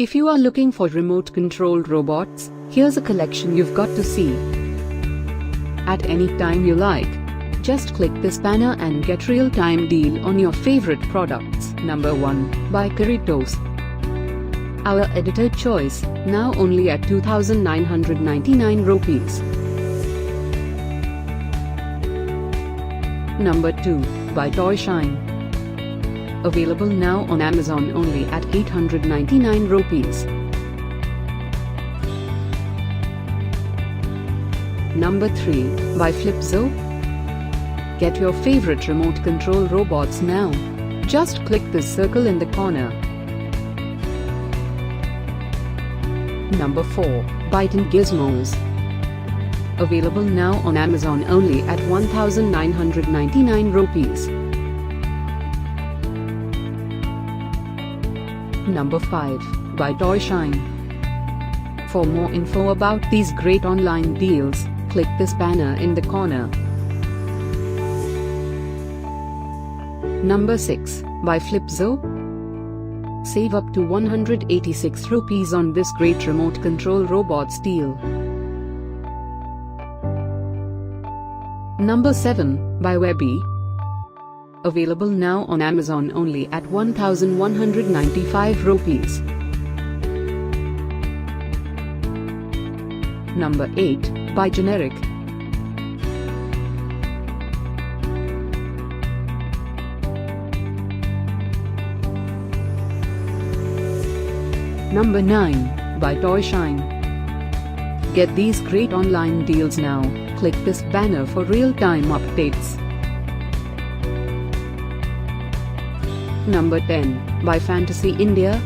If you are looking for remote-controlled robots, here's a collection you've got to see. At any time you like. Just click this banner and get real-time deal on your favorite products. Number 1, by Kiditos. Our editor choice, now only at 2,999 rupees. Number 2, by Toyshine. Available now on Amazon only at 899 rupees. Number 3, by Flipzon. Get your favorite remote control robots now. Just click this circle in the corner. Number 4, by Thinkgizmos. Available now on Amazon only at 1,999 rupees. Number 5, by Toyshine. For more info about these great online deals, click this banner in the corner. Number 6, by Flipzon. Save up to 186 rupees on this great remote control robots deal. Number 7, by Webby. Available now on Amazon only at 1,195 rupees. Number 8, by Generic. Number 9, by Toyshine. Get these great online deals now. Click this banner for real-time updates. Number 10, by Fantasy India.